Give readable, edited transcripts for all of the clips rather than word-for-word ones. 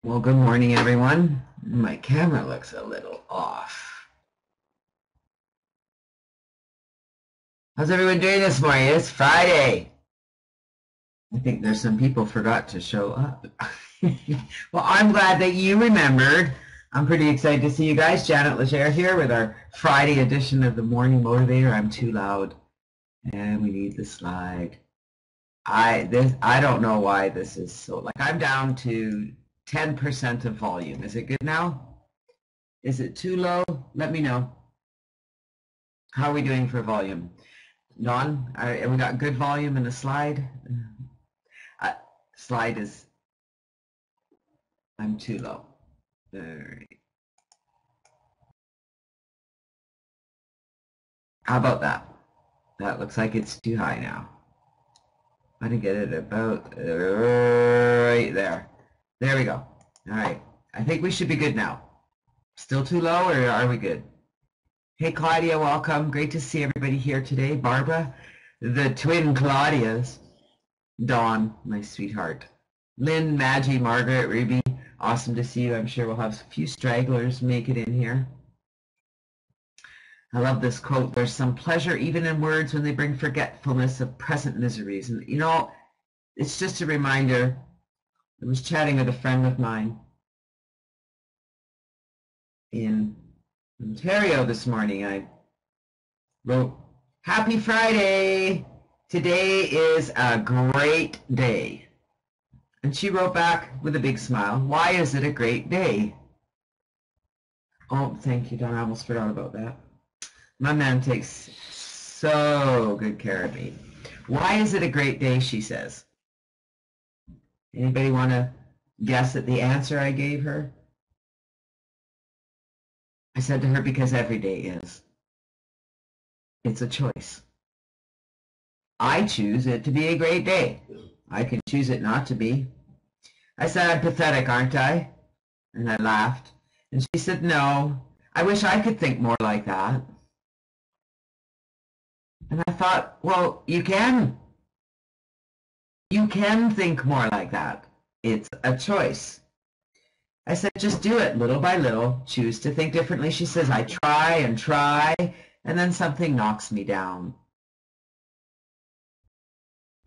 Well, good morning, everyone. My camera looks a little off. How's everyone doing this morning? It's Friday. I think there's some people forgot to show up. Well, I'm glad that you remembered. I'm pretty excited to see you guys. Janet Legere here with our Friday edition of the Morning Motivator. I'm too loud, and we need the slide. I don't know why this is so, like, I'm down to 10% of volume. Is it good now? Is it too low? Let me know. How are we doing for volume? Dawn, have we got good volume in the slide? Uh, Slide is, I'm too low. All right. How about that? That looks like it's too high now. I'm going to get it about right there. There we go. All right. I think we should be good now. Still too low, or are we good? Hey, Claudia, welcome. Great to see everybody here today. Barbara, the twin Claudias. Dawn, my sweetheart. Lynn, Maggie, Margaret, Ruby, awesome to see you. I'm sure we'll have a few stragglers make it in here. I love this quote. There's some pleasure even in words when they bring forgetfulness of present miseries. And you know, it's just a reminder. I was chatting with a friend of mine in Ontario this morning. I wrote, "Happy Friday. Today is a great day." And she wrote back with a big smile, "Why is it a great day?" Oh, thank you, Don. I almost forgot about that. My man takes so good care of me. Why is it a great day, she says. Anybody want to guess at the answer I gave her? I said to her, because every day is. It's a choice. I choose it to be a great day. I can choose it not to be. I said, I'm pathetic, aren't I? And I laughed. And she said, no, I wish I could think more like that. And I thought, well, you can. You can think more like that. It's a choice. I said, just do it little by little. Choose to think differently. She says, I try and try, and then something knocks me down.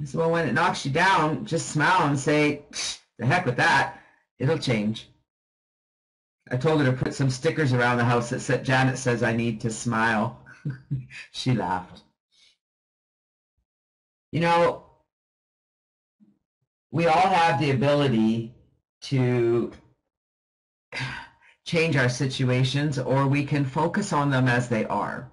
I said, well, when it knocks you down, just smile and say, the heck with that. It'll change. I told her to put some stickers around the house that said, Janet says I need to smile. She laughed. You know, we all have the ability to change our situations, or we can focus on them as they are.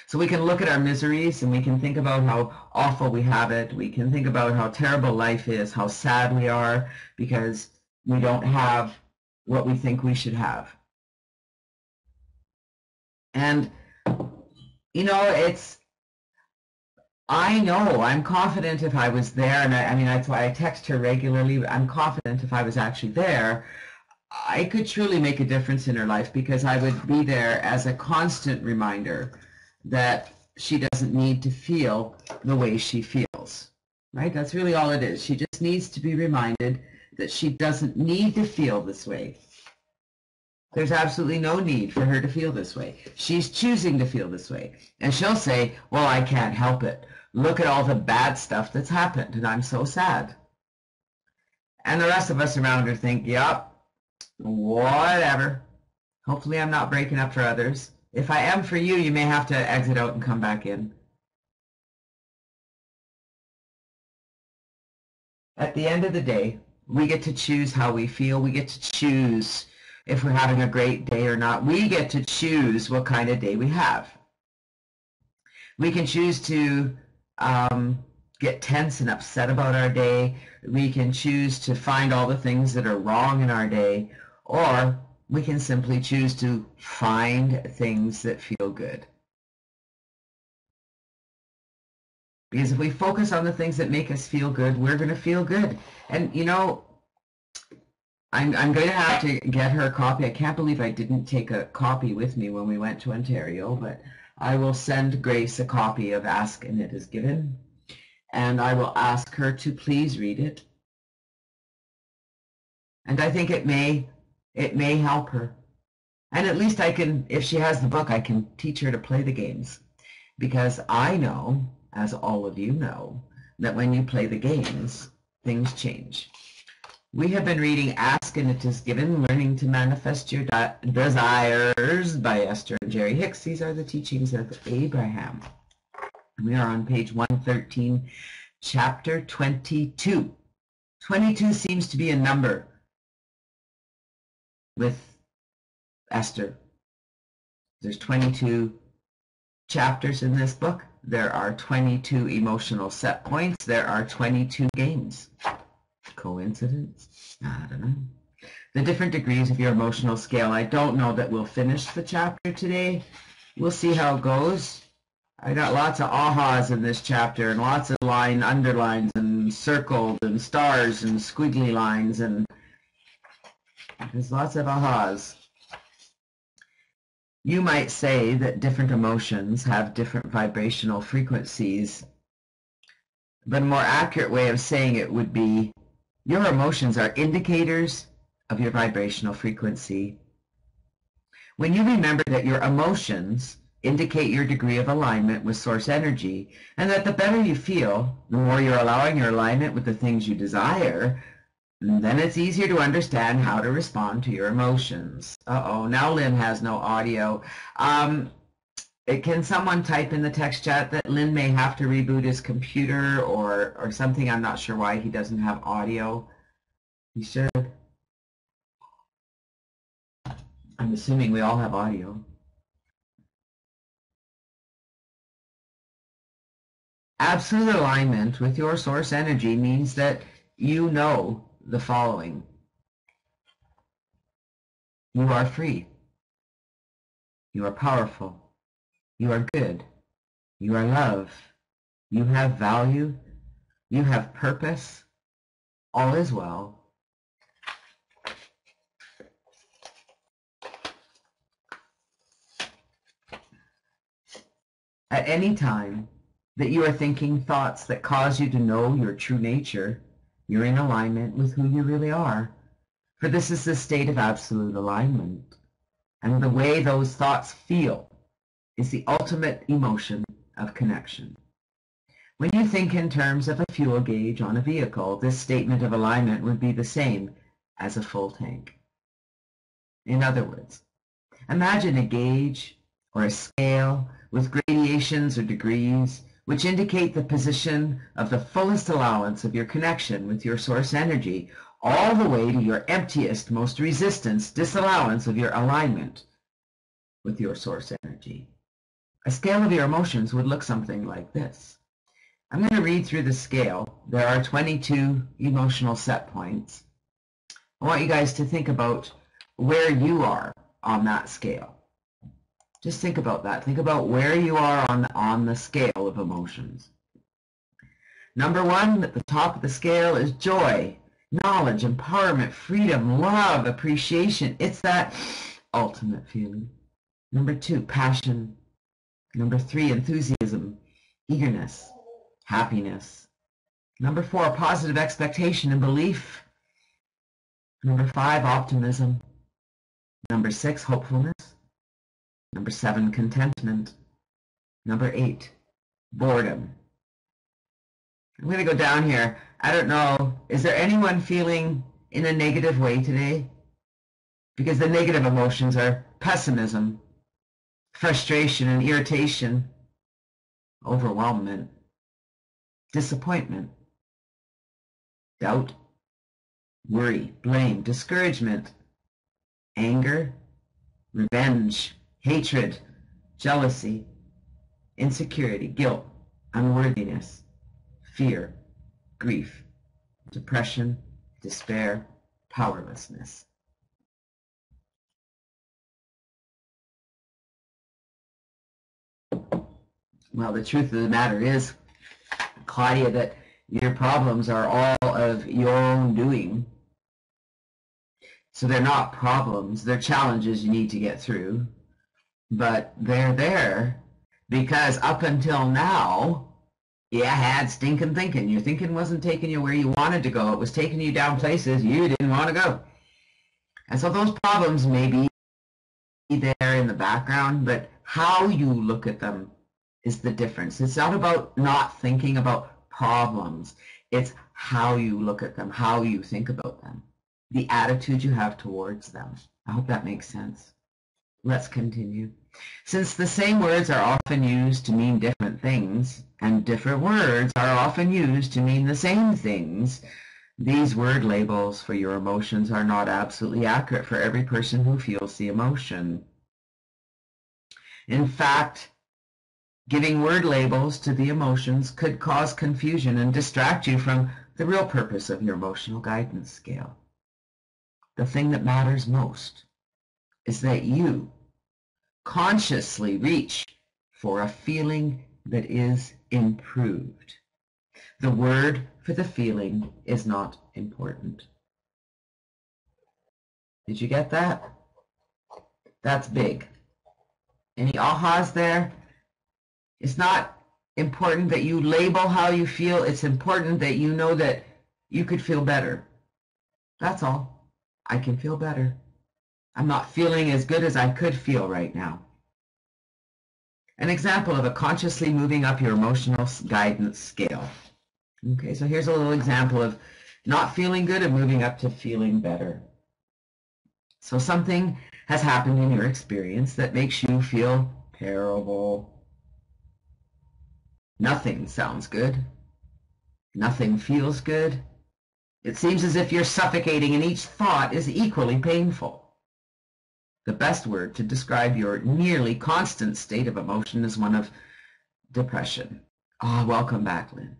So we can look at our miseries and we can think about how awful we have it. We can think about how terrible life is, how sad we are because we don't have what we think we should have. And, you know, I know, I'm confident if I was there, and I mean, that's why I text her regularly. I'm confident if I was actually there, I could truly make a difference in her life because I would be there as a constant reminder that she doesn't need to feel the way she feels, right? That's really all it is. She just needs to be reminded that she doesn't need to feel this way. There's absolutely no need for her to feel this way. She's choosing to feel this way. And she'll say, well, I can't help it. Look at all the bad stuff that's happened, and I'm so sad. And the rest of us around her think, yep, whatever. Hopefully I'm not breaking up for others. If I am for you, you may have to exit out and come back in. At the end of the day, we get to choose how we feel. We get to choose if we're having a great day or not. We get to choose what kind of day we have. We can choose to get tense and upset about our day. We can choose to find all the things that are wrong in our day, or we can simply choose to find things that feel good. Because if we focus on the things that make us feel good, we're going to feel good. And, you know, I'm going to have to get her a copy. I can't believe I didn't take a copy with me when we went to Ontario, but I will send Grace a copy of Ask and It Is Given. And I will ask her to please read it And I think it may help her. And at least I can, if she has the book, I can teach her to play the games. Because I know, as all of you know, that when you play the games, things change. We have been reading Ask and It Is Given, Learning to Manifest Your Desires by Esther and Jerry Hicks. These are the teachings of Abraham. We are on page 113, chapter 22. 22 seems to be a number with Esther. There's 22 chapters in this book. There are 22 emotional set points. There are 22 games. Coincidence? I don't know. The different degrees of your emotional scale. I don't know that we'll finish the chapter today. We'll see how it goes. I got lots of ahas in this chapter and lots of underlines and circled and stars and squiggly lines, and there's lots of ahas. You might say that different emotions have different vibrational frequencies, but a more accurate way of saying it would be your emotions are indicators of your vibrational frequency. When you remember that your emotions indicate your degree of alignment with source energy, and that the better you feel, the more you're allowing your alignment with the things you desire, then it's easier to understand how to respond to your emotions. Uh-oh, now Lynn has no audio. Can someone type in the text chat that Lynn may have to reboot his computer or something? I'm not sure why he doesn't have audio. He should. I'm assuming we all have audio. Absolute alignment with your source energy means that you know the following. You are free. You are powerful. You are good. You are love. You have value. You have purpose. All is well. At any time that you are thinking thoughts that cause you to know your true nature, you're in alignment with who you really are. For this is the state of absolute alignment. And the way those thoughts feel is the ultimate emotion of connection. When you think in terms of a fuel gauge on a vehicle, this statement of alignment would be the same as a full tank. In other words, imagine a gauge or a scale with gradations or degrees which indicate the position of the fullest allowance of your connection with your source energy, all the way to your emptiest, most resistance, disallowance of your alignment with your source energy. A scale of your emotions would look something like this. I'm going to read through the scale. There are 22 emotional set points. I want you guys to think about where you are on that scale. Just think about that. Think about where you are on the scale of emotions. Number 1, at the top of the scale, is joy, knowledge, empowerment, freedom, love, appreciation. It's that ultimate feeling. Number 2, passion. Number 3, enthusiasm, eagerness, happiness. Number 4, positive expectation and belief. Number 5, optimism. Number 6, hopefulness. Number 7, contentment. Number 8, boredom. I'm going to go down here. I don't know, is there anyone feeling in a negative way today? Because the negative emotions are pessimism, frustration and irritation, overwhelmment, disappointment, doubt, worry, blame, discouragement, anger, revenge, hatred, jealousy, insecurity, guilt, unworthiness, fear, grief, depression, despair, powerlessness. Well, the truth of the matter is, Claudia, that your problems are all of your own doing. So they're not problems, they're challenges you need to get through. But they're there because up until now, you had stinking thinking. Your thinking wasn't taking you where you wanted to go. It was taking you down places you didn't want to go. And so those problems may be there in the background, but how you look at them is the difference. It's not about not thinking about problems. It's how you look at them, how you think about them, the attitude you have towards them. I hope that makes sense. Let's continue. Since the same words are often used to mean different things, and different words are often used to mean the same things, these word labels for your emotions are not absolutely accurate for every person who feels the emotion. In fact, giving word labels to the emotions could cause confusion and distract you from the real purpose of your emotional guidance scale. The thing that matters most is that you consciously reach for a feeling that is improved. The word for the feeling is not important. Did you get that? That's big. Any ahas there? It's not important that you label how you feel. It's important that you know that you could feel better. That's all. I can feel better. I'm not feeling as good as I could feel right now. An example of a consciously moving up your emotional guidance scale. Okay, so here's a little example of not feeling good and moving up to feeling better. So something has happened in your experience that makes you feel terrible. Nothing sounds good. Nothing feels good. It seems as if you're suffocating and each thought is equally painful. The best word to describe your nearly constant state of emotion is one of depression. Ah, welcome back, Lynn.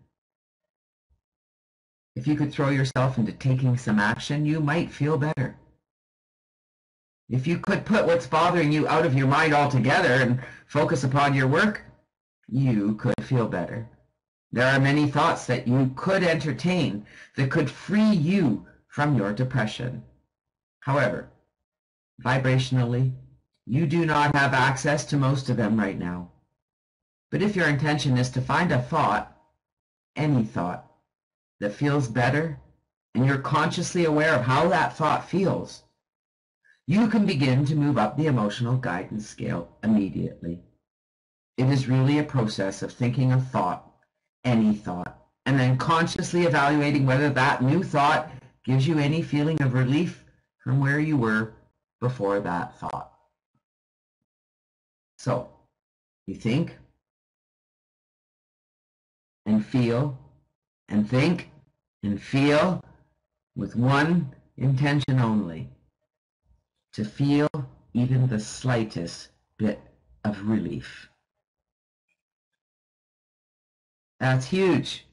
If you could throw yourself into taking some action, you might feel better. If you could put what's bothering you out of your mind altogether and focus upon your work, you could feel better. There are many thoughts that you could entertain that could free you from your depression. However, vibrationally, you do not have access to most of them right now. But if your intention is to find a thought, any thought, that feels better, and you're consciously aware of how that thought feels, you can begin to move up the emotional guidance scale immediately. It is really a process of thinking a thought, any thought, and then consciously evaluating whether that new thought gives you any feeling of relief from where you were before that thought. So, you think and feel and think and feel with one intention only: to feel even the slightest bit of relief. That's huge.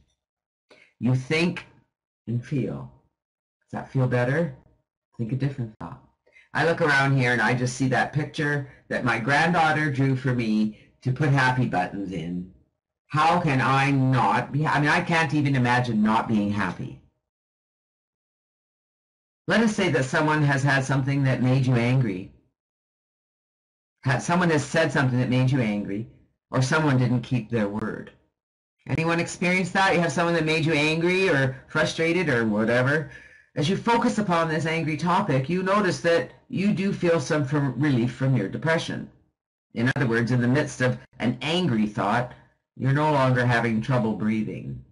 You think and feel. Does that feel better? Think a different thought. I look around here and I just see that picture that my granddaughter drew for me to put happy buttons in. How can I not be? I mean, I can't even imagine not being happy. Let us say that someone has had something that made you angry. Someone has said something that made you angry, or someone didn't keep their word. Anyone experience that? You have someone that made you angry or frustrated or whatever. As you focus upon this angry topic, you notice that you do feel some relief from your depression. In other words, in the midst of an angry thought, you're no longer having trouble breathing.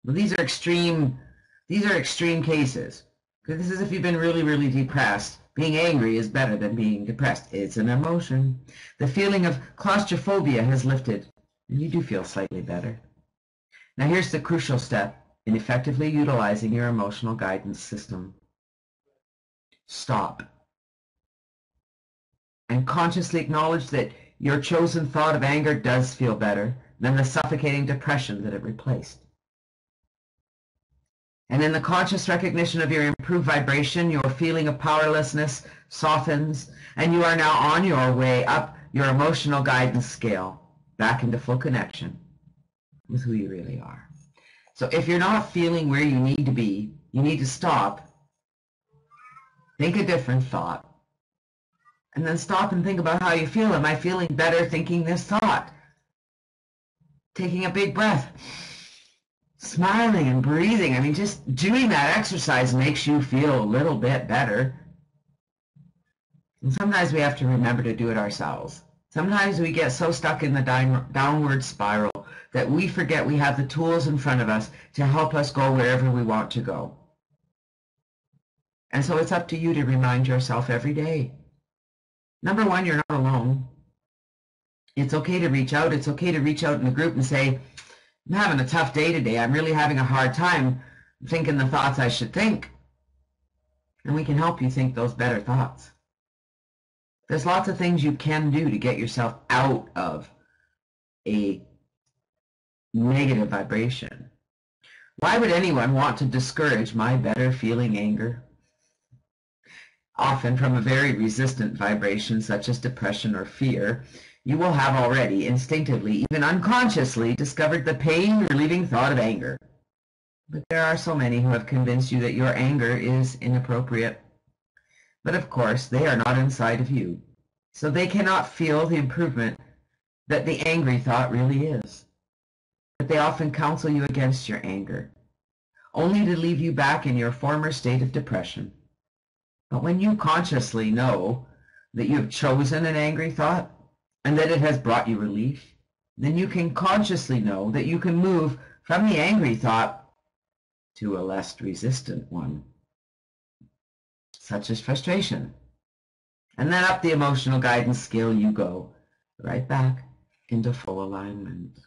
Well, these are extreme cases. Because this is if you've been really, really depressed. Being angry is better than being depressed. It's an emotion. The feeling of claustrophobia has lifted, and you do feel slightly better. Now here's the crucial step in effectively utilizing your emotional guidance system. Stop. And consciously acknowledge that your chosen thought of anger does feel better than the suffocating depression that it replaced. And in the conscious recognition of your improved vibration, your feeling of powerlessness softens, and you are now on your way up your emotional guidance scale, back into full connection with who you really are. So if you're not feeling where you need to be, you need to stop, think a different thought, and then stop and think about how you feel. Am I feeling better thinking this thought? Taking a big breath. Smiling and breathing. I mean, just doing that exercise makes you feel a little bit better. And sometimes we have to remember to do it ourselves. Sometimes we get so stuck in the downward spiral that we forget we have the tools in front of us to help us go wherever we want to go. And so it's up to you to remind yourself every day. Number one, you're not alone. It's okay to reach out. It's okay to reach out in a group and say, I'm having a tough day today. I'm really having a hard time thinking the thoughts I should think. And we can help you think those better thoughts. There's lots of things you can do to get yourself out of a negative vibration. Why would anyone want to discourage my better feeling anger? Often from a very resistant vibration such as depression or fear, you will have already instinctively, even unconsciously, discovered the pain-relieving thought of anger. But there are so many who have convinced you that your anger is inappropriate. But of course, they are not inside of you, so they cannot feel the improvement that the angry thought really is. But they often counsel you against your anger, only to leave you back in your former state of depression. But when you consciously know that you have chosen an angry thought and that it has brought you relief, then you can consciously know that you can move from the angry thought to a less resistant one, such as frustration. And then up the emotional guidance scale you go, right back into full alignment.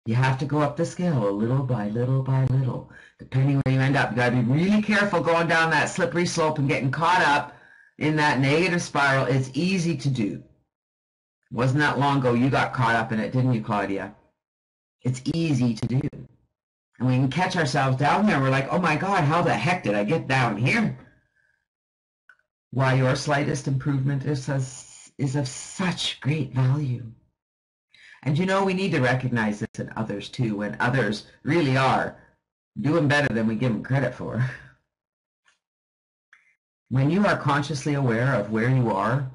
You have to go up the scale a little by little by little, depending where you end up. You got to be really careful going down that slippery slope and getting caught up in that negative spiral. It's easy to do. Wasn't that long ago you got caught up in it, didn't you, Claudia? It's easy to do. And we can catch ourselves down there. We're like, oh my God, how the heck did I get down here? Why, your slightest improvement is of such great value. And you know, we need to recognize this in others too, when others really are doing better than we give them credit for. When you are consciously aware of where you are,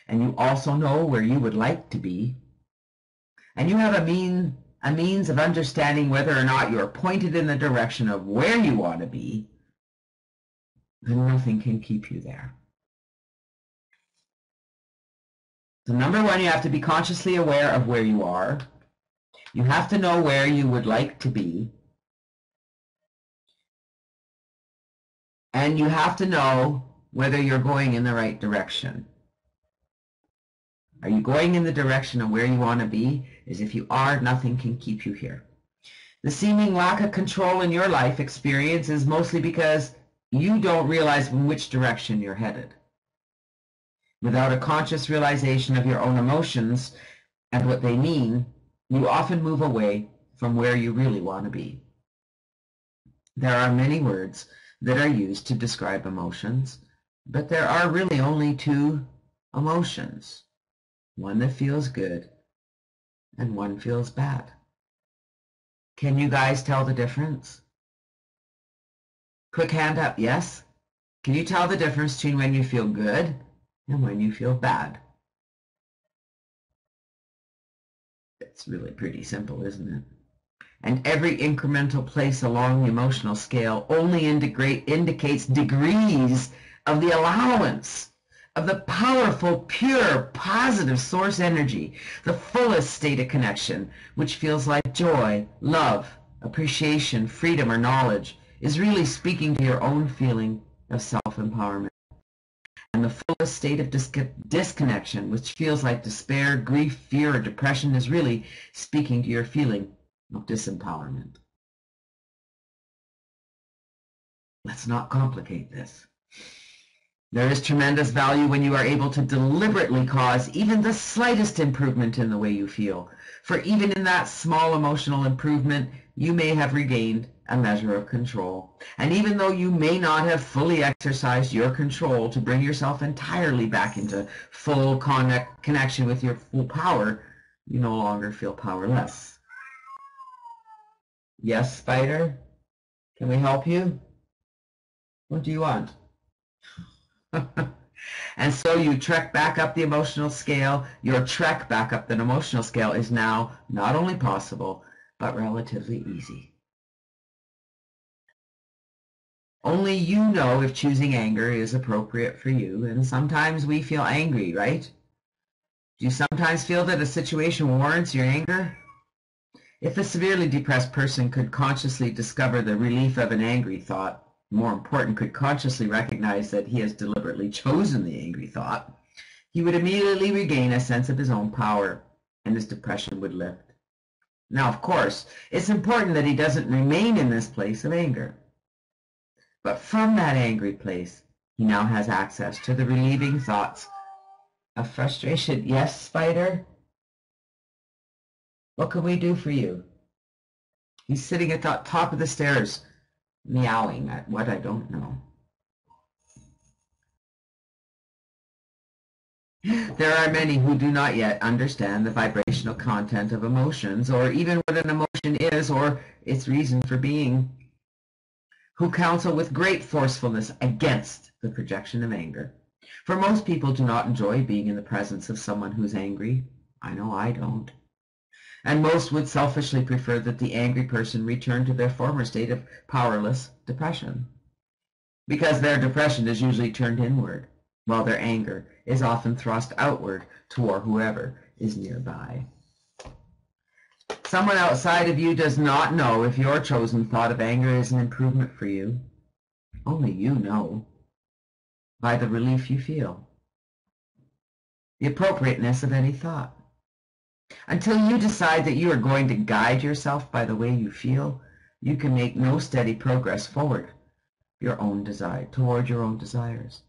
and you also know where you would like to be, and you have a means of understanding whether or not you're pointed in the direction of where you want to be, then nothing can keep you there. So number one, you have to be consciously aware of where you are. You have to know where you would like to be. And you have to know whether you're going in the right direction. Are you going in the direction of where you want to be? As if you are, nothing can keep you here. The seeming lack of control in your life experience is mostly because you don't realize in which direction you're headed. Without a conscious realization of your own emotions and what they mean, you often move away from where you really want to be. There are many words that are used to describe emotions, but there are really only two emotions, one that feels good and one feels bad. Can you guys tell the difference? Quick hand up, yes? Can you tell the difference between when you feel good and when you feel bad? It's really pretty simple, isn't it? And every incremental place along the emotional scale only indicates degrees of the allowance of the powerful, pure, positive source energy, the fullest state of connection, which feels like joy, love, appreciation, freedom, or knowledge, is really speaking to your own feeling of self-empowerment. And the fullest state of disconnection, which feels like despair, grief, fear, or depression, is really speaking to your feeling of disempowerment. Let's not complicate this. There is tremendous value when you are able to deliberately cause even the slightest improvement in the way you feel. For even in that small emotional improvement, you may have regained a measure of control. And even though you may not have fully exercised your control to bring yourself entirely back into full connection with your full power, you no longer feel powerless. Yes, Spider? Can we help you? What do you want? And so you trek back up the emotional scale. Your trek back up the emotional scale is now not only possible, but relatively easy. Only you know if choosing anger is appropriate for you, and sometimes we feel angry, right? Do you sometimes feel that a situation warrants your anger? If a severely depressed person could consciously discover the relief of an angry thought, more important, could consciously recognize that he has deliberately chosen the angry thought, he would immediately regain a sense of his own power, and his depression would lift. Now, of course, it's important that he doesn't remain in this place of anger. But from that angry place, he now has access to the relieving thoughts of frustration. Yes, Spider? What can we do for you? He's sitting at the top of the stairs, meowing at what I don't know. There are many who do not yet understand the vibrational content of emotions, or even what an emotion is, or its reason for being, who counsel with great forcefulness against the projection of anger. For most people do not enjoy being in the presence of someone who's angry. I know I don't. And most would selfishly prefer that the angry person return to their former state of powerless depression, because their depression is usually turned inward, while their anger is often thrust outward toward whoever is nearby. Someone outside of you does not know if your chosen thought of anger is an improvement for you. Only you know, by the relief you feel, the appropriateness of any thought. Until you decide that you are going to guide yourself by the way you feel, you can make no steady progress forward toward your own desires.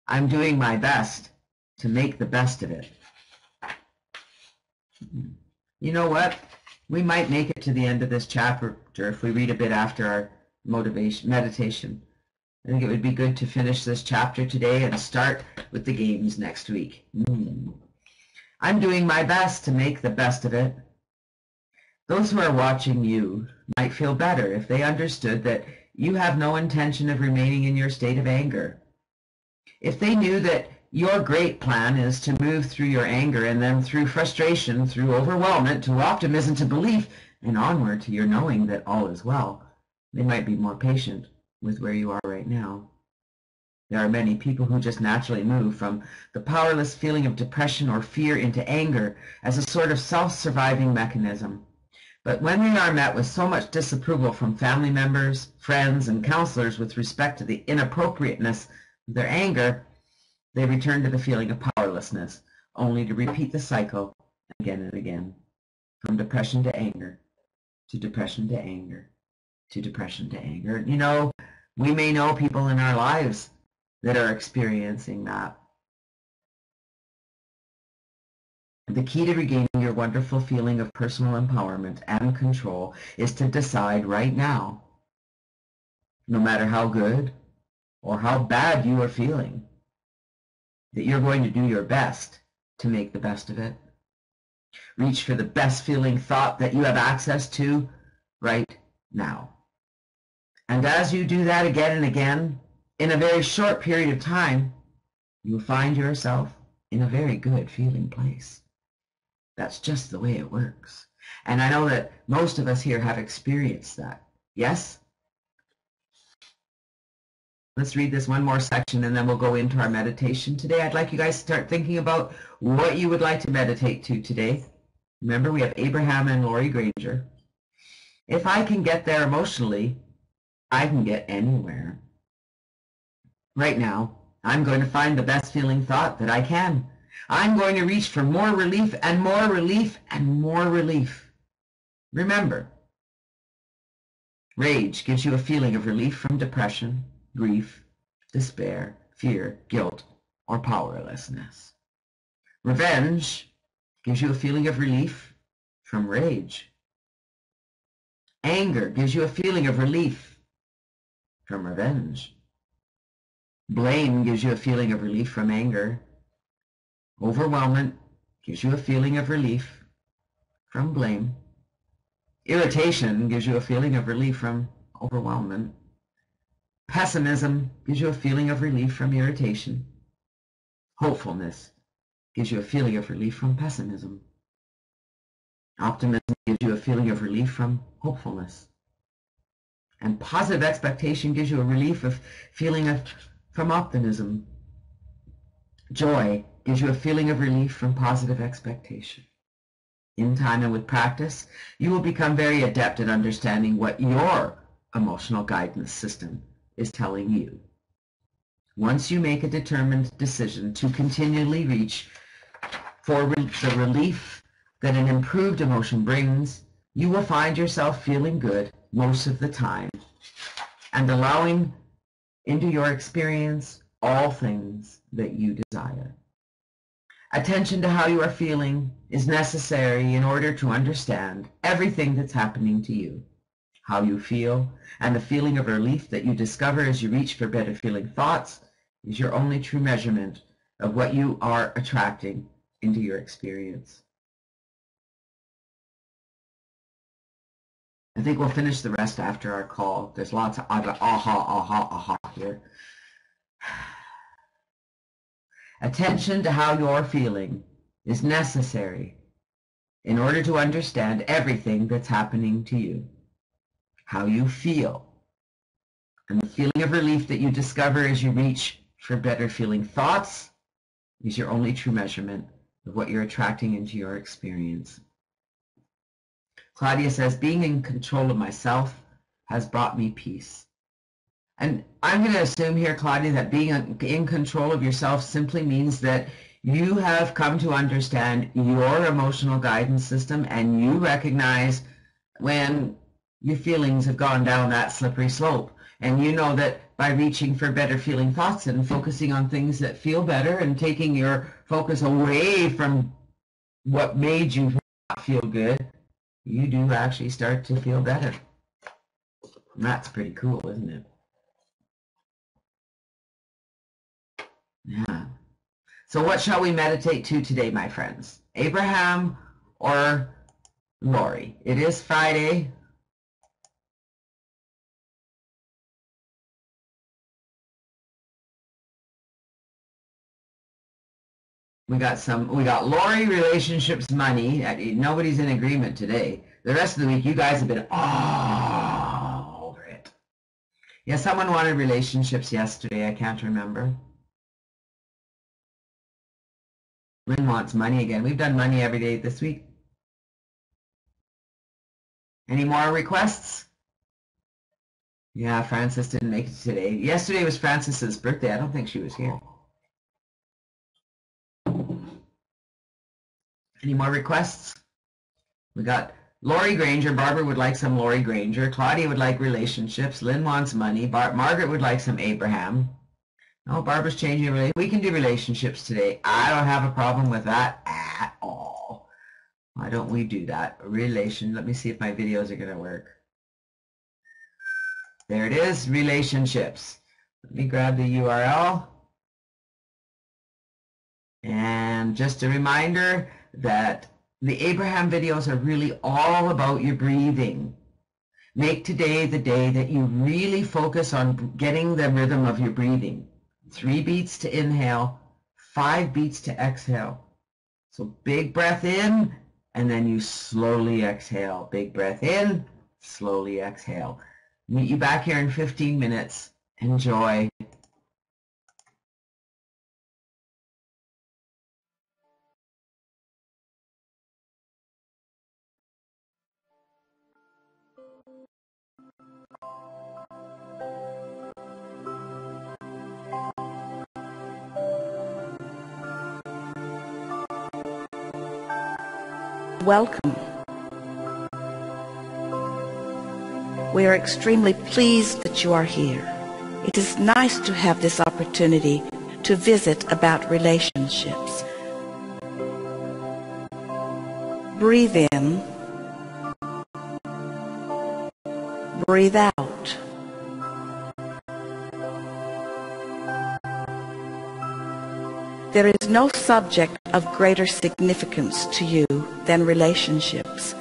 I'm doing my best to make the best of it. You know what? We might make it to the end of this chapter if we read a bit after our meditation. I think it would be good to finish this chapter today and start with the games next week. I'm doing my best to make the best of it. Those who are watching you might feel better if they understood that you have no intention of remaining in your state of anger. If they knew that your great plan is to move through your anger and then through frustration, through overwhelmment, to optimism, to belief, and onward to your knowing that all is well, they might be more patient with where you are right now. There are many people who just naturally move from the powerless feeling of depression or fear into anger as a sort of self-surviving mechanism. But when they are met with so much disapproval from family members, friends, and counselors with respect to the inappropriateness of their anger, they return to the feeling of powerlessness, only to repeat the cycle again and again, from depression to anger, to depression to anger, to depression to anger. You know, we may know people in our lives that are experiencing that. The key to regaining your wonderful feeling of personal empowerment and control is to decide right now, no matter how good or how bad you are feeling, that you're going to do your best to make the best of it. Reach for the best feeling thought that you have access to right now. And as you do that again and again, in a very short period of time, you'll find yourself in a very good feeling place. That's just the way it works. And I know that most of us here have experienced that. Yes? Let's read this one more section and then we'll go into our meditation today. I'd like you guys to start thinking about what you would like to meditate to today. Remember, we have Abraham and Lori Granger. If I can get there emotionally, I can get anywhere. Right now, I'm going to find the best feeling thought that I can. I'm going to reach for more relief and more relief and more relief. Remember, rage gives you a feeling of relief from depression, grief, despair, fear, guilt, or powerlessness. Revenge gives you a feeling of relief from rage. Anger gives you a feeling of relief from revenge. Blame gives you a feeling of relief from anger. Overwhelmment gives you a feeling of relief from blame. Irritation gives you a feeling of relief from overwhelmment. Pessimism gives you a feeling of relief from irritation. Hopefulness gives you a feeling of relief from pessimism. Optimism gives you a feeling of relief from hopefulness. And positive expectation gives you a relief of feeling from optimism. Joy gives you a feeling of relief from positive expectation. In time and with practice, you will become very adept at understanding what your emotional guidance system is telling you. Once you make a determined decision to continually reach for the relief that an improved emotion brings, you will find yourself feeling good most of the time and allowing into your experience all things that you desire. Attention to how you are feeling is necessary in order to understand everything that's happening to you. How you feel and the feeling of relief that you discover as you reach for better feeling thoughts is your only true measurement of what you are attracting into your experience. I think we'll finish the rest after our call. There's lots of aha here. Attention to how you're feeling is necessary in order to understand everything that's happening to you. How you feel and the feeling of relief that you discover as you reach for better feeling thoughts is your only true measurement of what you're attracting into your experience. Claudia says, being in control of myself has brought me peace. And I'm going to assume here, Claudia, that being in control of yourself simply means that you have come to understand your emotional guidance system and you recognize when your feelings have gone down that slippery slope. And you know that by reaching for better feeling thoughts and focusing on things that feel better and taking your focus away from what made you not feel good, you do actually start to feel better. And that's pretty cool, isn't it? Yeah. So what shall we meditate to today, my friends? Abraham or Lori? It is Friday. We got Lori, relationships, money. Nobody's in agreement today. The rest of the week, you guys have been all over it. Yeah, someone wanted relationships yesterday. I can't remember. Lynn wants money again. We've done money every day this week. Any more requests? Yeah, Frances didn't make it today. Yesterday was Frances's birthday. I don't think she was here. Any more requests? We got Lori Granger. Barbara would like some Lori Granger. Claudia would like relationships. Lynn wants money. Margaret would like some Abraham. Oh, Barbara's changing her. We can do relationships today. I don't have a problem with that at all. Why don't we do that? Let me see if my videos are going to work. There it is, relationships. Let me grab the URL. And just a reminder that the Abraham videos are really all about your breathing. Make today the day that you really focus on getting the rhythm of your breathing. 3 beats to inhale, 5 beats to exhale. So big breath in, and then you slowly exhale. Big breath in, slowly exhale. Meet you back here in 15 minutes. Enjoy. Welcome. We are extremely pleased that you are here. It is nice to have this opportunity to visit about relationships. Breathe in. Breathe out. There is no subject of greater significance to you than relationships,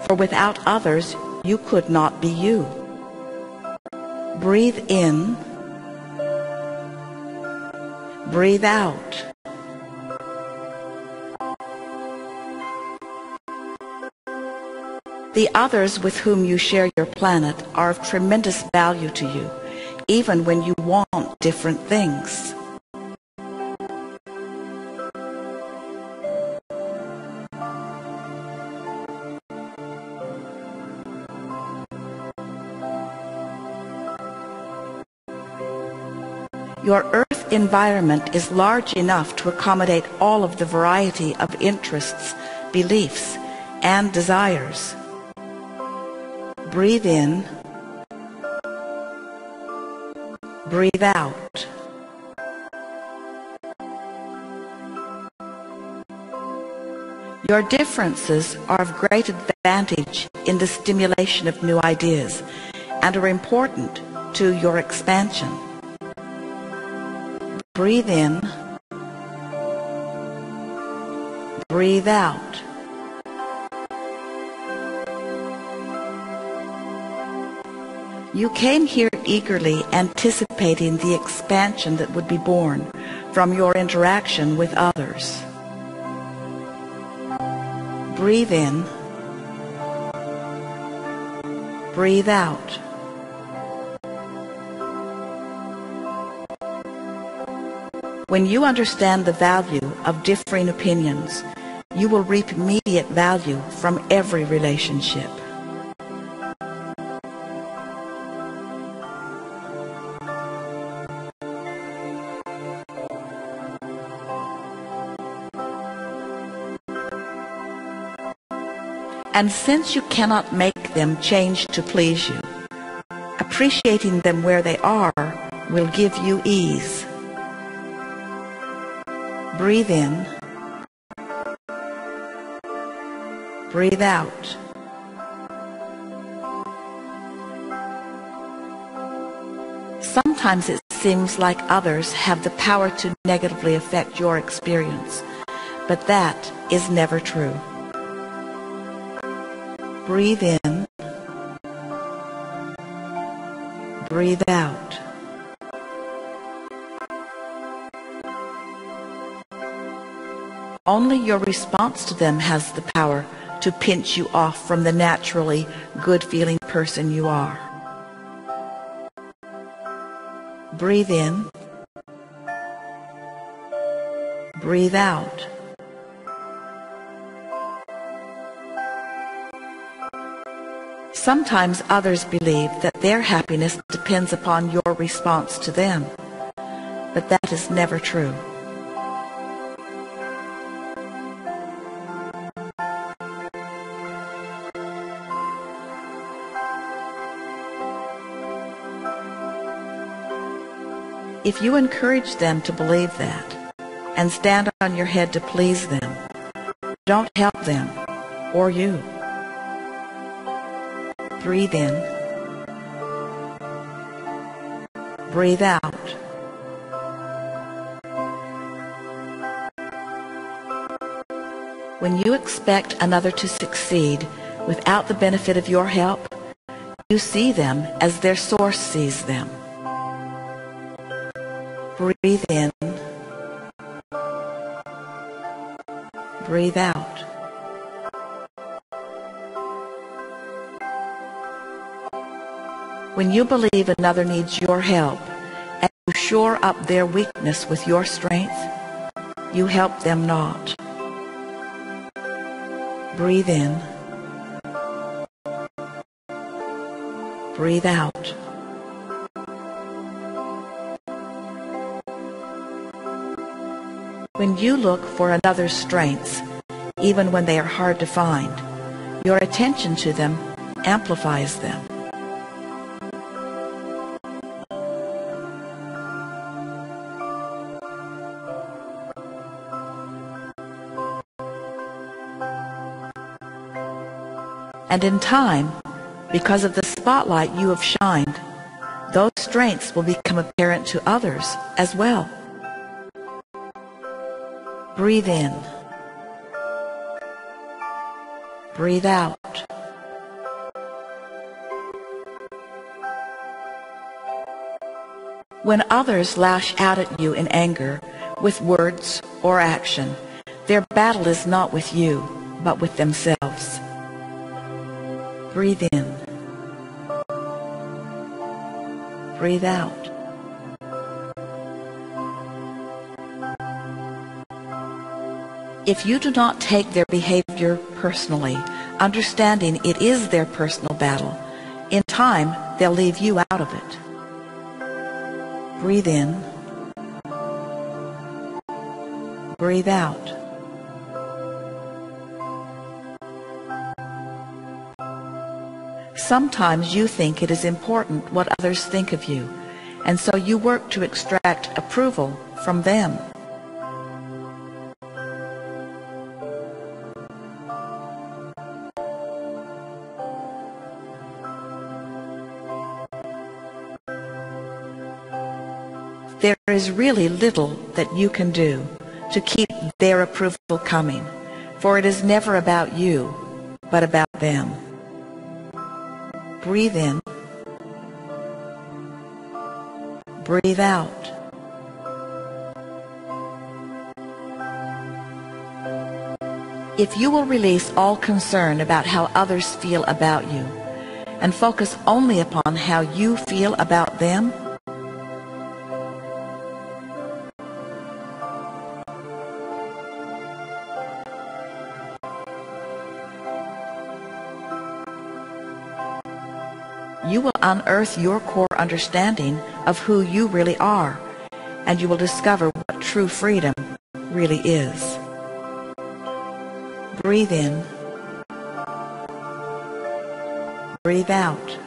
for without others, you could not be you. Breathe in. Breathe out. The others with whom you share your planet are of tremendous value to you, even when you want different things. Your Earth environment is large enough to accommodate all of the variety of interests, beliefs, and desires. Breathe in, breathe out. Your differences are of great advantage in the stimulation of new ideas and are important to your expansion. Breathe in, breathe out. You came here eagerly anticipating the expansion that would be born from your interaction with others. Breathe in, breathe out. When you understand the value of differing opinions, you will reap immediate value from every relationship. And since you cannot make them change to please you, appreciating them where they are will give you ease. Breathe in, breathe out. Sometimes it seems like others have the power to negatively affect your experience, but that is never true. Breathe in, breathe out. Only your response to them has the power to pinch you off from the naturally good-feeling person you are. Breathe in, breathe out. Sometimes others believe that their happiness depends upon your response to them, but that is never true. If you encourage them to believe that and stand on your head to please them, don't help them or you. Breathe in, breathe out. When you expect another to succeed without the benefit of your help, you see them as their source sees them. Breathe in, breathe out. When you believe another needs your help and you shore up their weakness with your strength, you help them not. Breathe in, breathe out. When you look for another's strengths, even when they are hard to find, your attention to them amplifies them. And in time, because of the spotlight you have shined, those strengths will become apparent to others as well. Breathe in, breathe out. When others lash out at you in anger, with words or action, their battle is not with you, but with themselves. Breathe in. Breathe out. If you do not take their behavior personally, understanding it is their personal battle, in time they'll leave you out of it. Breathe in. Breathe out. Sometimes you think it is important what others think of you, and so you work to extract approval from them. There is really little that you can do to keep their approval coming, for it is never about you, but about them. Breathe in. Breathe out. If you will release all concern about how others feel about you and focus only upon how you feel about them, you will unearth your core understanding of who you really are, and you will discover what true freedom really is. Breathe in. Breathe out.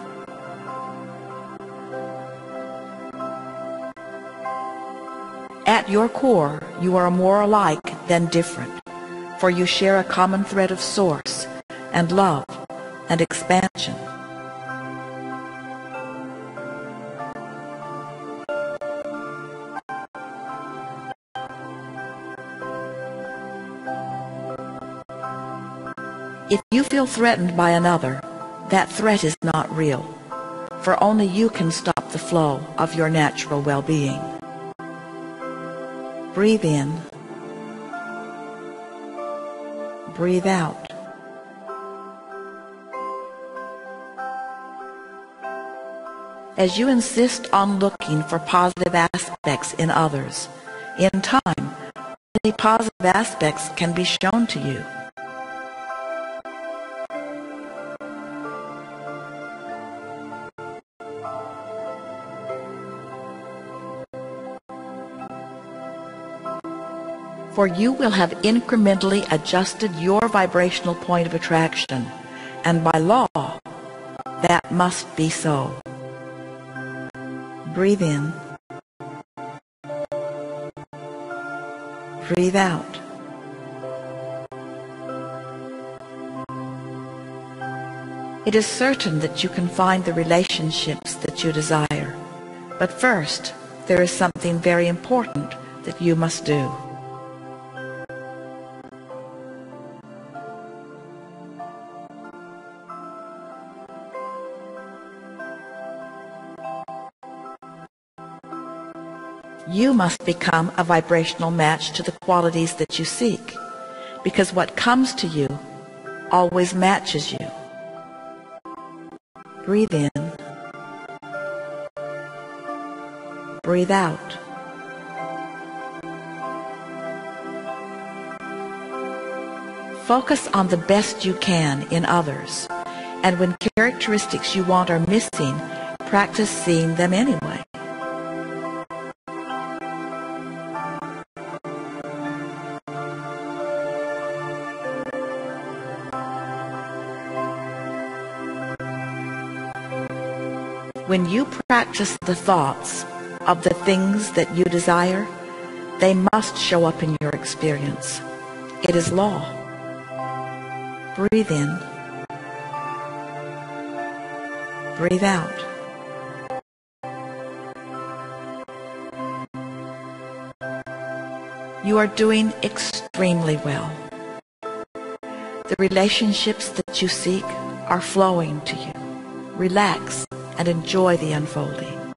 At your core, you are more alike than different, for you share a common thread of source and love and expansion. If you feel threatened by another, that threat is not real, for only you can stop the flow of your natural well-being. Breathe in. Breathe out. As you insist on looking for positive aspects in others, in time, many positive aspects can be shown to you. For you will have incrementally adjusted your vibrational point of attraction, and by law, that must be so. Breathe in. Breathe out. It is certain that you can find the relationships that you desire, but first, there is something very important that you must do. You must become a vibrational match to the qualities that you seek, because what comes to you always matches you. Breathe in. Breathe out. Focus on the best you can in others, and when characteristics you want are missing, practice seeing them anyway. When you practice the thoughts of the things that you desire, they must show up in your experience. It is law. Breathe in. Breathe out. You are doing extremely well. The relationships that you seek are flowing to you. Relax and enjoy the unfolding.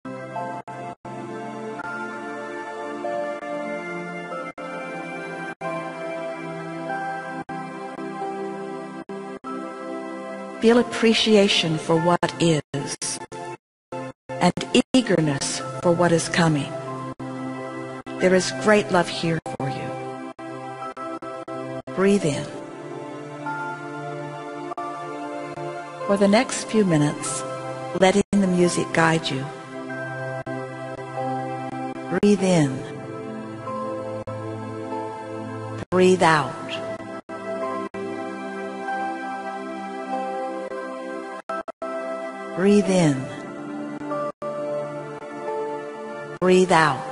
Feel appreciation for what is and eagerness for what is coming. There is great love here for you. Breathe in. For the next few minutes, letting the music guide you. Breathe in. Breathe out. Breathe in. Breathe out.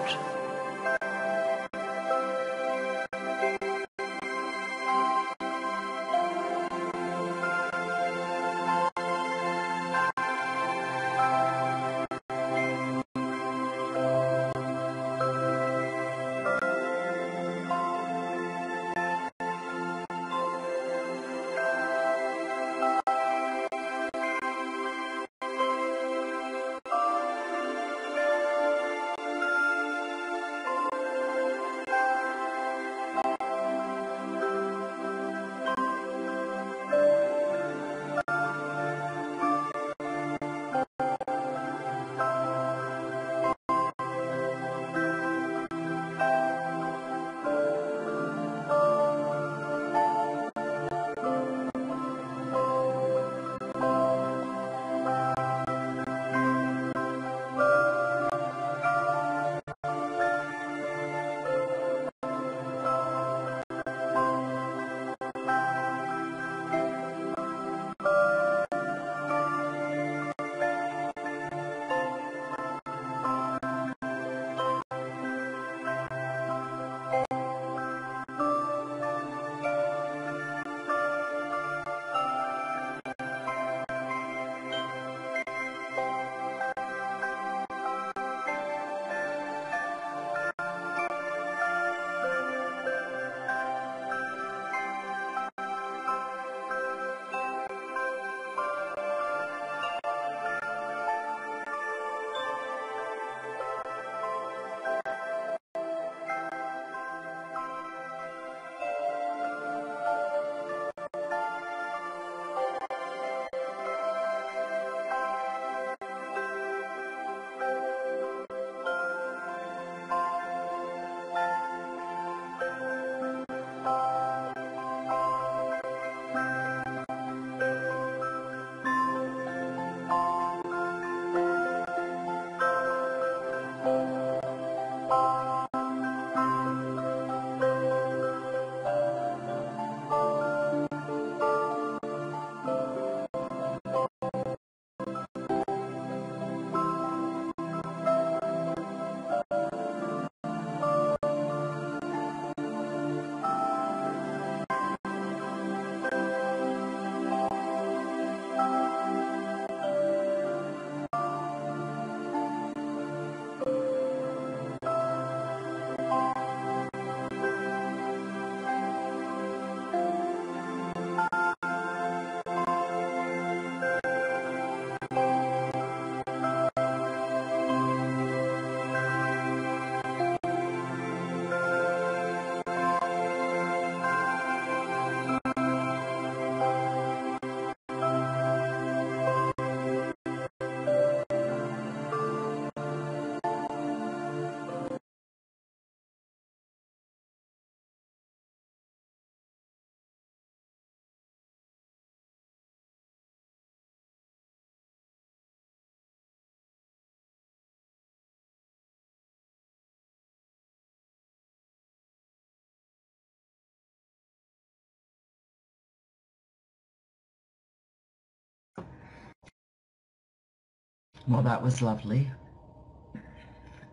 Well, that was lovely.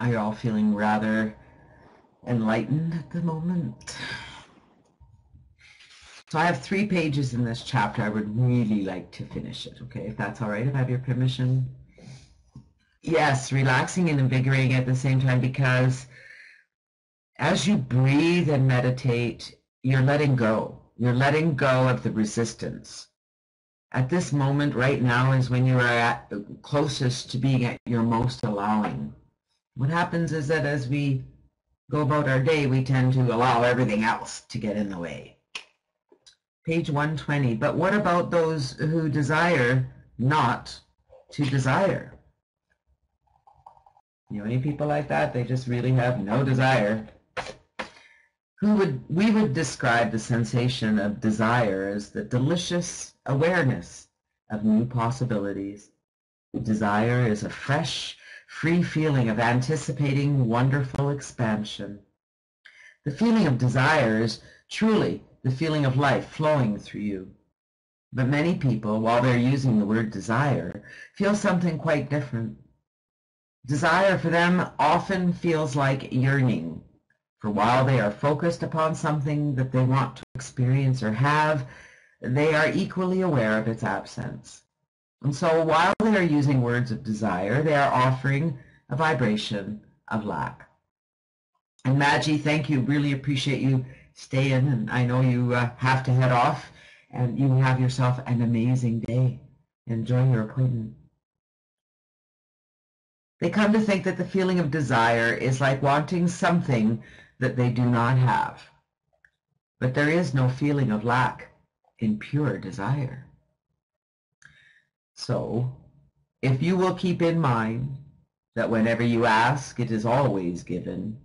Are you all feeling rather enlightened at the moment? So I have 3 pages in this chapter. I would really like to finish it, okay? If that's all right, if I have your permission. Yes, relaxing and invigorating at the same time, because as you breathe and meditate, you're letting go. You're letting go of the resistance. At this moment right now is when you are at closest to being at your most allowing. What happens is that as we go about our day, we tend to allow everything else to get in the way. Page 120. But what about those who desire not to desire? You know any people like that? They just really have no desire. We would describe the sensation of desire as the delicious awareness of new possibilities. Desire is a fresh, free feeling of anticipating wonderful expansion. The feeling of desire is truly the feeling of life flowing through you. But many people, while they're using the word desire, feel something quite different. Desire for them often feels like yearning. For while they are focused upon something that they want to experience or have, they are equally aware of its absence. And so while they are using words of desire, they are offering a vibration of lack. And Maggie, thank you. Really appreciate you staying. And I know you have to head off, and you have yourself an amazing day. Enjoy your appointment. They come to think that the feeling of desire is like wanting something that they do not have. But there is no feeling of lack in pure desire. So, if you will keep in mind that whenever you ask, it is always given,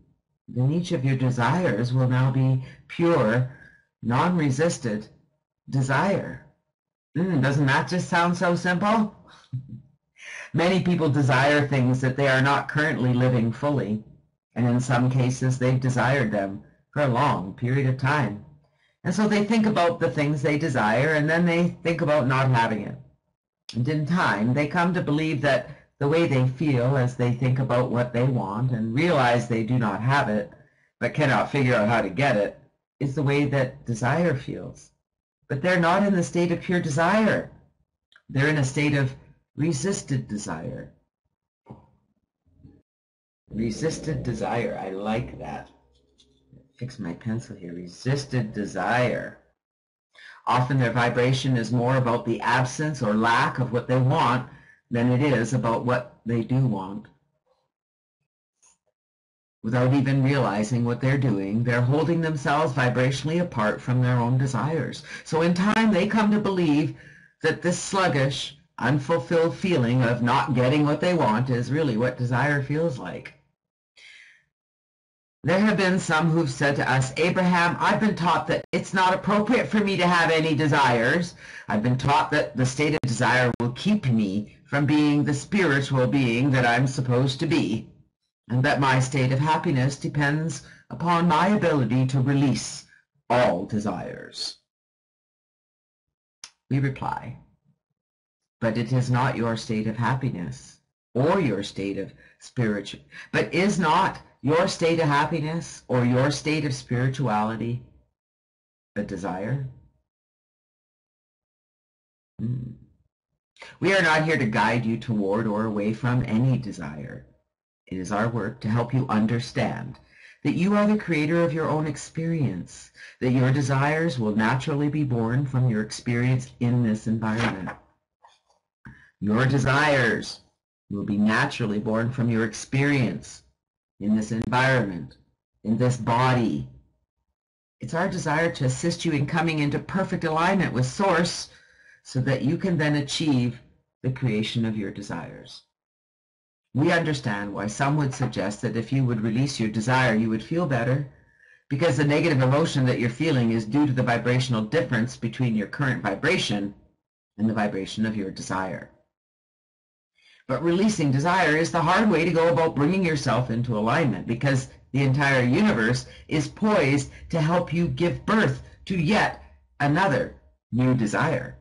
then each of your desires will now be pure, non-resisted desire. Doesn't that just sound so simple? Many people desire things that they are not currently living fully, and in some cases they've desired them for a long period of time. And so they think about the things they desire, and then they think about not having it. And in time, they come to believe that the way they feel as they think about what they want and realize they do not have it, but cannot figure out how to get it, is the way that desire feels. But they're not in the state of pure desire. They're in a state of resisted desire. Resisted desire. I like that. Fix my pencil here. Resisted desire. Often their vibration is more about the absence or lack of what they want than it is about what they do want. Without even realizing what they're doing, they're holding themselves vibrationally apart from their own desires. So in time, they come to believe that this sluggish, unfulfilled feeling of not getting what they want is really what desire feels like. There have been some who've said to us, Abraham, I've been taught that it's not appropriate for me to have any desires. I've been taught that the state of desire will keep me from being the spiritual being that I'm supposed to be, and that my state of happiness depends upon my ability to release all desires. We reply, but it is not your state of happiness or your state of spiritual, but is not your state of happiness or your state of spirituality a desire? We are not here to guide you toward or away from any desire. It is our work to help you understand that you are the creator of your own experience, that your desires will naturally be born from your experience in this environment. Your desires will be naturally born from your experience in this environment, in this body. It's our desire to assist you in coming into perfect alignment with Source so that you can then achieve the creation of your desires. We understand why some would suggest that if you would release your desire, you would feel better, because the negative emotion that you're feeling is due to the vibrational difference between your current vibration and the vibration of your desire. But releasing desire is the hard way to go about bringing yourself into alignment, because the entire universe is poised to help you give birth to yet another new desire.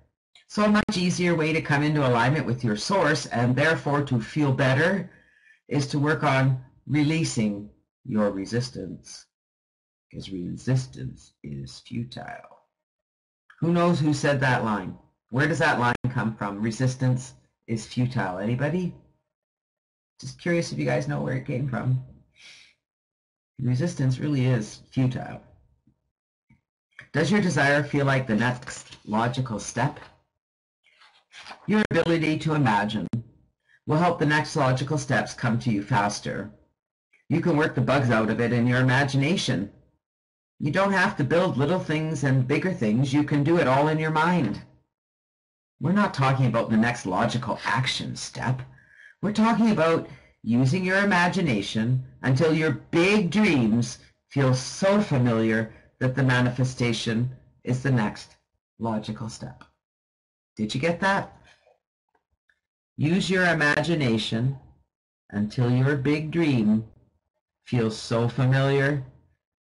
So a much easier way to come into alignment with your source and therefore to feel better is to work on releasing your resistance, because resistance is futile. Who knows who said that line? Where does that line come from? Resistance is futile. Anybody? Just curious if you guys know where it came from. Resistance really is futile. Does your desire feel like the next logical step? Your ability to imagine will help the next logical steps come to you faster. You can work the bugs out of it in your imagination. You don't have to build little things and bigger things. You can do it all in your mind. We're not talking about the next logical action step. We're talking about using your imagination until your big dreams feel so familiar that the manifestation is the next logical step. Did you get that? Use your imagination until your big dream feels so familiar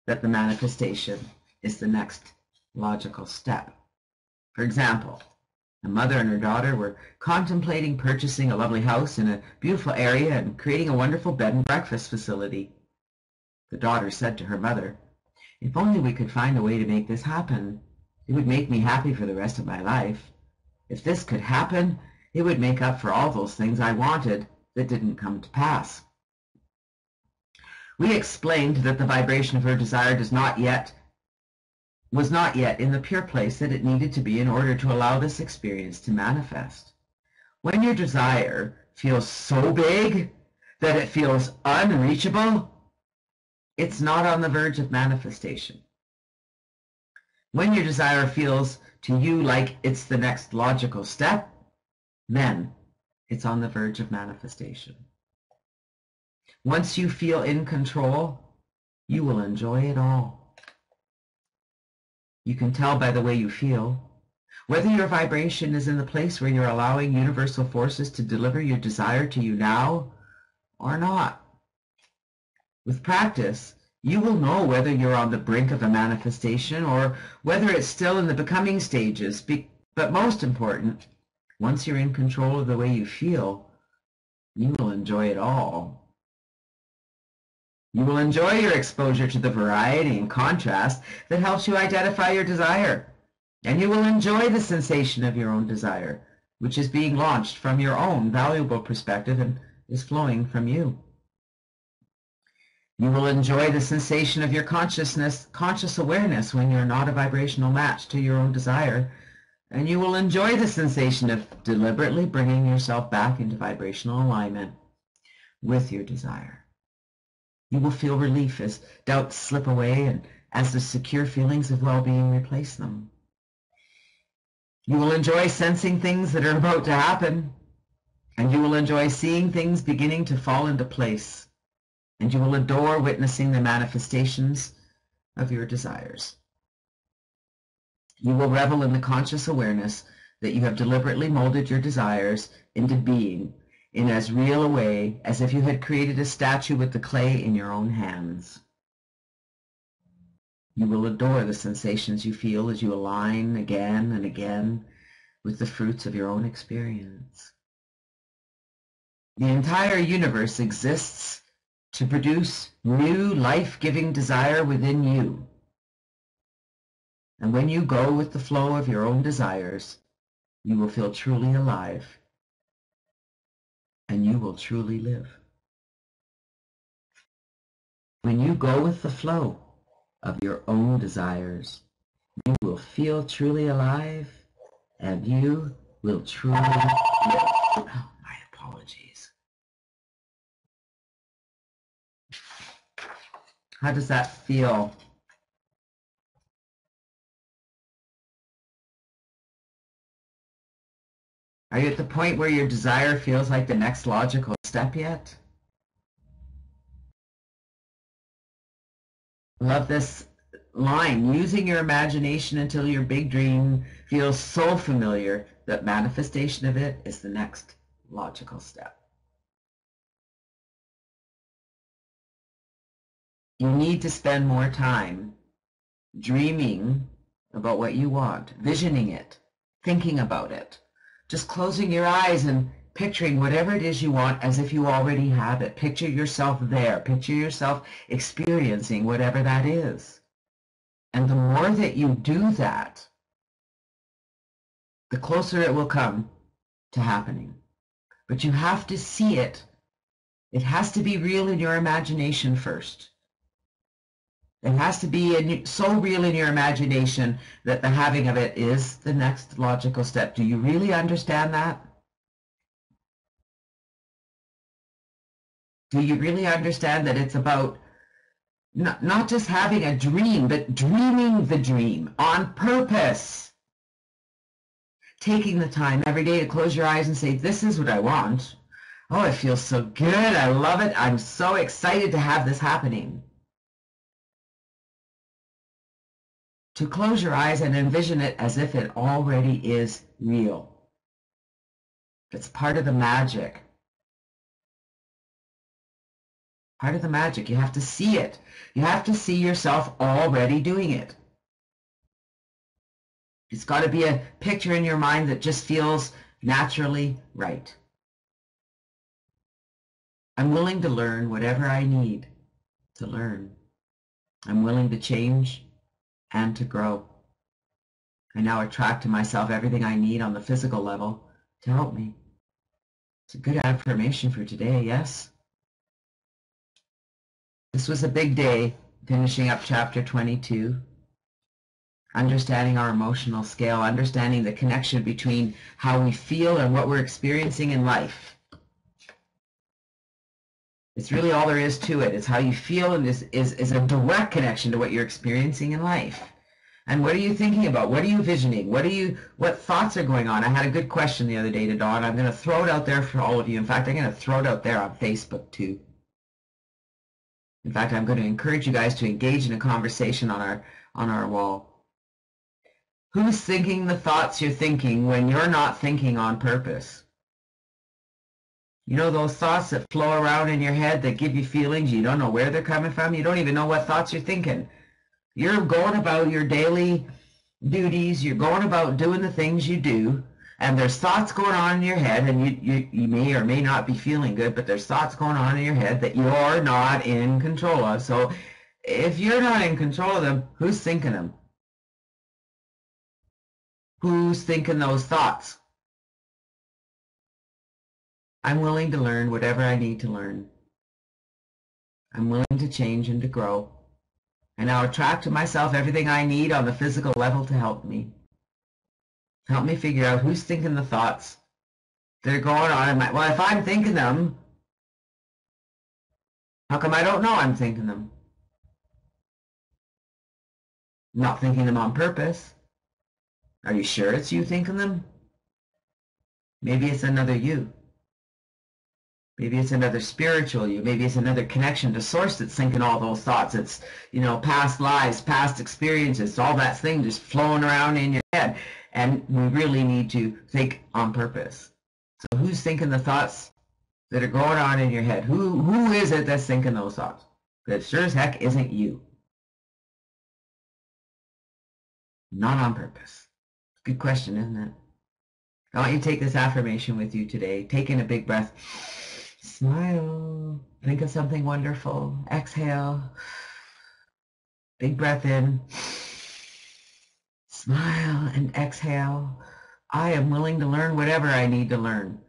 that the manifestation is the next logical step. For example, a mother and her daughter were contemplating purchasing a lovely house in a beautiful area and creating a wonderful bed and breakfast facility. The daughter said to her mother, "If only we could find a way to make this happen, it would make me happy for the rest of my life. If this could happen, it would make up for all those things I wanted that didn't come to pass." We explained that the vibration of her desire was not yet in the pure place that it needed to be in order to allow this experience to manifest. When your desire feels so big that it feels unreachable, it's not on the verge of manifestation. When your desire feels to you like it's the next logical step, then it's on the verge of manifestation. Once you feel in control, you will enjoy it all. You can tell by the way you feel whether your vibration is in the place where you're allowing universal forces to deliver your desire to you now or not. With practice, you will know whether you're on the brink of a manifestation or whether it's still in the becoming stages. But most important, once you're in control of the way you feel, you will enjoy it all. You will enjoy your exposure to the variety and contrast that helps you identify your desire. And you will enjoy the sensation of your own desire, which is being launched from your own valuable perspective and is flowing from you. You will enjoy the sensation of your conscious awareness when you're not a vibrational match to your own desire. And you will enjoy the sensation of deliberately bringing yourself back into vibrational alignment with your desire. You will feel relief as doubts slip away and as the secure feelings of well-being replace them. You will enjoy sensing things that are about to happen, and you will enjoy seeing things beginning to fall into place, and you will adore witnessing the manifestations of your desires. You will revel in the conscious awareness that you have deliberately molded your desires into being in as real a way as if you had created a statue with the clay in your own hands. You will adore the sensations you feel as you align again and again with the fruits of your own experience. The entire universe exists to produce new life-giving desire within you. And when you go with the flow of your own desires, you will feel truly alive. And you will truly live. When you go with the flow of your own desires, you will feel truly alive, and you will truly live. Oh, my apologies. How does that feel? Are you at the point where your desire feels like the next logical step yet? Love this line, using your imagination until your big dream feels so familiar that manifestation of it is the next logical step. You need to spend more time dreaming about what you want, visioning it, thinking about it. Just closing your eyes and picturing whatever it is you want as if you already have it. Picture yourself there. Picture yourself experiencing whatever that is. And the more that you do that, the closer it will come to happening. But you have to see it. It has to be real in your imagination first. It has to be so real in your imagination that the having of it is the next logical step. Do you really understand that? Do you really understand that it's about Not just having a dream, but dreaming the dream on purpose. Taking the time every day to close your eyes and say, this is what I want. Oh, it feels so good. I love it. I'm so excited to have this happening. To close your eyes and envision it as if it already is real. It's part of the magic. Part of the magic. You have to see it. You have to see yourself already doing it. It's got to be a picture in your mind that just feels naturally right. I'm willing to learn whatever I need to learn. I'm willing to change and to grow. I now attract to myself everything I need on the physical level to help me. It's a good affirmation for today, yes? This was a big day, finishing up chapter 22. Understanding our emotional scale, understanding the connection between how we feel and what we're experiencing in life. It's really all there is to it. It's how you feel, and is a direct connection to what you're experiencing in life. And what are you thinking about? What are you visioning? What thoughts are going on? I had a good question the other day to Dawn. I'm going to throw it out there for all of you. In fact, I'm going to throw it out there on Facebook too. In fact, I'm going to encourage you guys to engage in a conversation on our wall. Who's thinking the thoughts you're thinking when you're not thinking on purpose? You know those thoughts that flow around in your head that give you feelings, you don't know where they're coming from, you don't even know what thoughts you're thinking. You're going about your daily duties, you're going about doing the things you do, and there's thoughts going on in your head, and you may or may not be feeling good, but there's thoughts going on in your head that you're not in control of. So if you're not in control of them, who's thinking them? Who's thinking those thoughts? I'm willing to learn whatever I need to learn. I'm willing to change and to grow. And I'll attract to myself everything I need on the physical level to help me. Help me figure out who's thinking the thoughts that are going on in my... Well, if I'm thinking them, how come I don't know I'm thinking them? I'm not thinking them on purpose. Are you sure it's you thinking them? Maybe it's another you. Maybe it's another spiritual you. Maybe it's another connection to source that's thinking all those thoughts. It's, past lives, past experiences, all that thing just flowing around in your head. And we really need to think on purpose. So who's thinking the thoughts that are going on in your head? Who is it that's thinking those thoughts? Because sure as heck isn't you. Not on purpose. Good question, isn't it? I want you to take this affirmation with you today. Take in a big breath. Smile. Think of something wonderful. Exhale. Big breath in. Smile and exhale. I am willing to learn whatever I need to learn.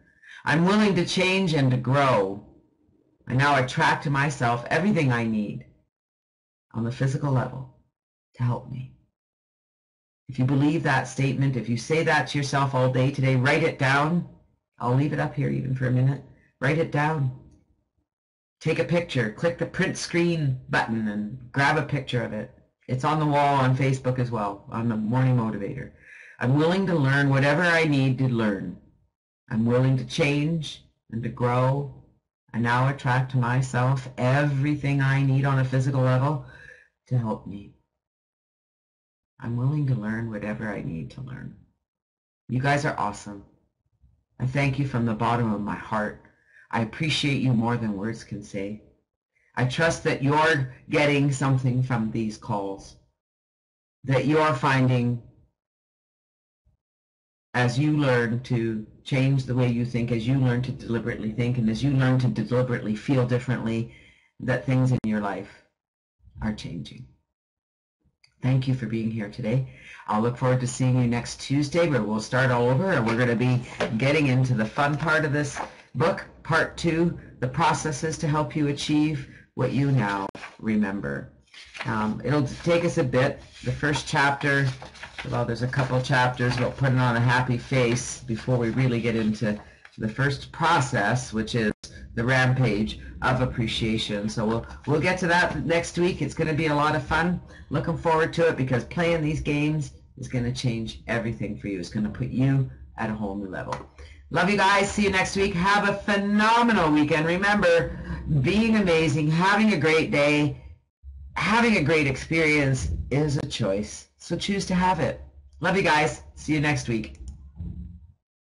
I'm willing to change and to grow. I now attract to myself everything I need on the physical level to help me. If you believe that statement, if you say that to yourself all day today, write it down. I'll leave it up here even for a minute. Write it down. Take a picture. Click the print screen button and grab a picture of it. It's on the wall on Facebook as well, on the Morning Motivator. I'm willing to learn whatever I need to learn. I'm willing to change and to grow. I now attract to myself everything I need on a physical level to help me. I'm willing to learn whatever I need to learn. You guys are awesome. I thank you from the bottom of my heart. I appreciate you more than words can say. I trust that you're getting something from these calls, that you're finding, as you learn to change the way you think, as you learn to deliberately think, and as you learn to deliberately feel differently, that things in your life are changing. Thank you for being here today. I'll look forward to seeing you next Tuesday, where we'll start all over, and we're going to be getting into the fun part of this book, part 2, the processes to help you achieve what you now remember. It'll take us a bit. The first chapter, well, there's a couple chapters, we'll put it on a happy face before we really get into the first process, which is the rampage of appreciation. So we'll get to that next week. It's going to be a lot of fun. Looking forward to it, because playing these games is going to change everything for you. It's going to put you at a whole new level. Love you guys. See you next week. Have a phenomenal weekend. Remember, being amazing, having a great day, having a great experience is a choice. So choose to have it. Love you guys. See you next week.